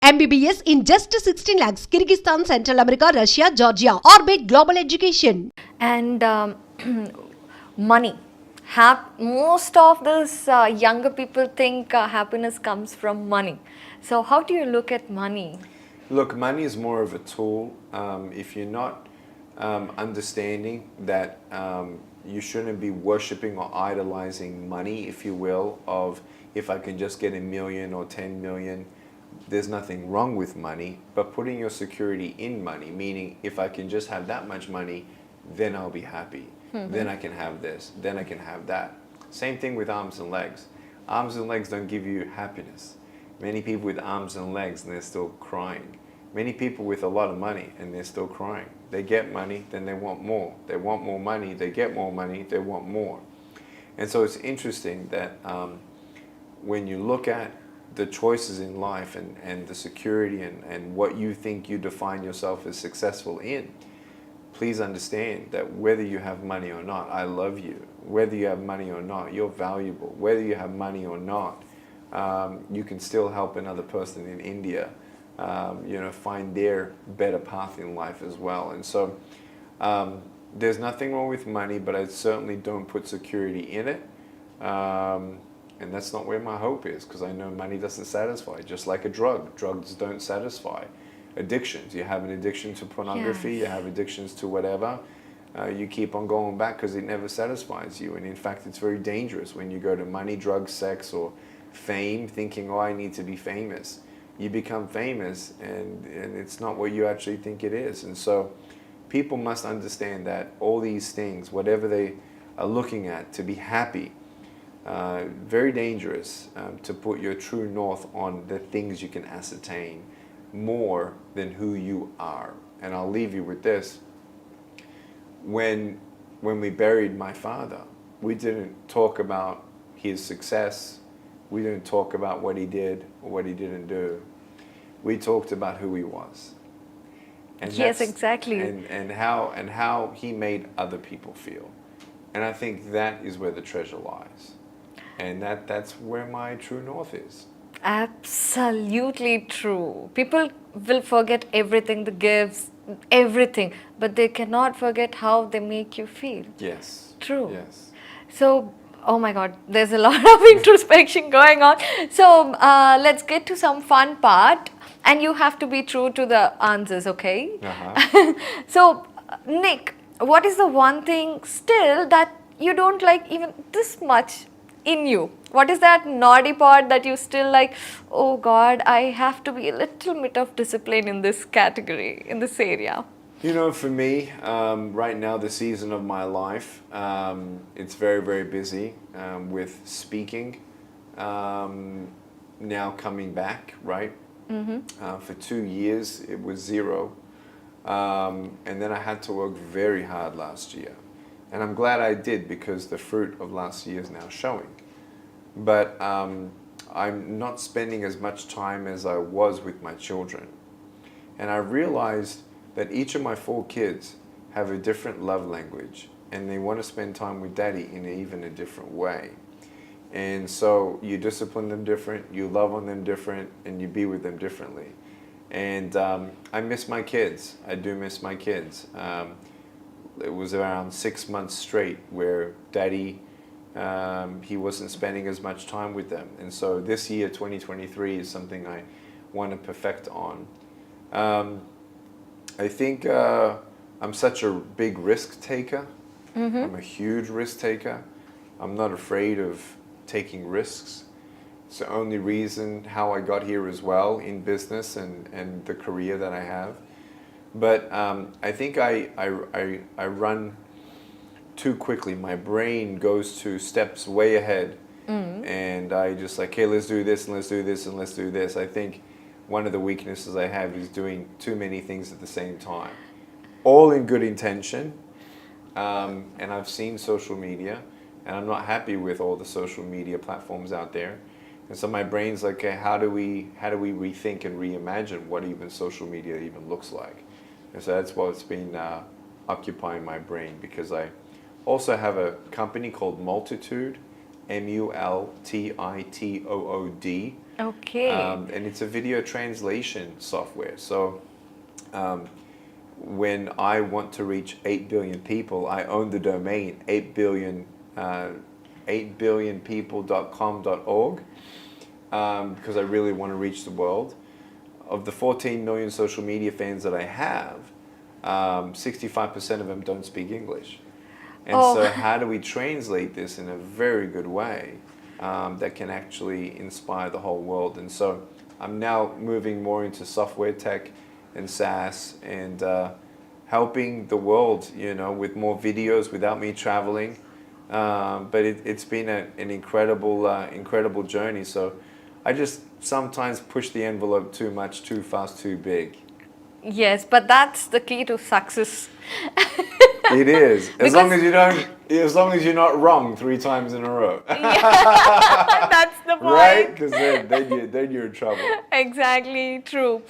MBBS in just 16 lakhs. Kyrgyzstan, Central America, Russia, Georgia. Orbit Global Education. And money. Most of these younger people think happiness comes from money. So how do you look at money? Look, money is more of a tool. If you're not understanding that you shouldn't be worshiping or idolizing money, if you will, of if I can just get 1 million or 10 million, there's nothing wrong with money, but putting your security in money, meaning if I can just have that much money, then I'll be happy. Then I can have this, then I can have that. Same thing with arms and legs. Arms and legs don't give you happiness. Many people with arms and legs and they're still crying. Many people with a lot of money and they're still crying. They get money, then they want more. They want more money, they get more money, they want more. And so it's interesting that when you look at the choices in life and the security and what you think you define yourself as successful in, please understand that whether you have money or not, I love you. Whether you have money or not, you're valuable. Whether you have money or not, you can still help another person in India, find their better path in life as well. And so there's nothing wrong with money, but I certainly don't put security in it. And that's not where my hope is, because I know money doesn't satisfy, just like a drug. Drugs don't satisfy. Addictions, you have an addiction to pornography, you have addictions to whatever, you keep on going back because it never satisfies you. And in fact, it's very dangerous when you go to money, drugs, sex, or fame, thinking, oh, I need to be famous. You become famous and it's not what you actually think it is. And so people must understand that all these things, whatever they are looking at to be happy, very dangerous to put your true north on the things you can ascertain more than who you are. And I'll leave you with this. When we buried my father, we didn't talk about his success. We didn't talk about what he did or what he didn't do. We talked about who he was. And yes, exactly. And how he made other people feel. And I think that is where the treasure lies. And that's where my true north is. Absolutely true. People will forget everything, the gifts, everything, but they cannot forget how they make you feel. Yes. True. Yes. So, oh my God, there's a lot of introspection going on. So, let's get to some fun part. And you have to be true to the answers, okay? So, Nick, what is the one thing still that you don't like even this much in you? What is that naughty part that you still like, oh God, I have to be a little bit of discipline in this category, in this area? You know, for me, right now, the season of my life, it's very, very busy with speaking, now coming back, right? For 2 years, it was zero. And then I had to work very hard last year. And I'm glad I did, because the fruit of last year is now showing. But I'm not spending as much time as I was with my children. And I realized that each of my 4 kids have a different love language, and they want to spend time with daddy in even a different way. And so you discipline them different, you love on them different, and you be with them differently. And I miss my kids. I do miss my kids. It was around 6 months straight where daddy, he wasn't spending as much time with them. And so this year, 2023, is something I want to perfect on. I think I'm such a big risk taker. I'm a huge risk taker. I'm not afraid of taking risks. It's the only reason how I got here as well in business and the career that I have. But I think I run too quickly. My brain goes to steps way ahead. And I just like, hey, let's do this and let's do this and let's do this. I think one of the weaknesses I have is doing too many things at the same time. All in good intention. And I've seen social media, and I'm not happy with all the social media platforms out there. And so my brain's like, okay, how do we rethink and reimagine what even social media even looks like? And so that's what's been occupying my brain, because I also have a company called Multitude, MULTITOOD, Okay. And it's a video translation software. So when I want to reach 8 billion people, I own the domain 8billionpeople.com.org because I really want to reach the world. Of the 14 million social media fans that I have, 65% of them don't speak English. And so how do we translate this in a very good way that can actually inspire the whole world? And so I'm now moving more into software tech and SaaS and helping the world, you know, with more videos without me traveling. But it's been an incredible journey. So I just sometimes push the envelope too much, too fast, too big. Yes, but that's the key to success. It is. As long as you're not wrong 3 times in a row. That's the point. Right? Because then you're in trouble. Exactly, true.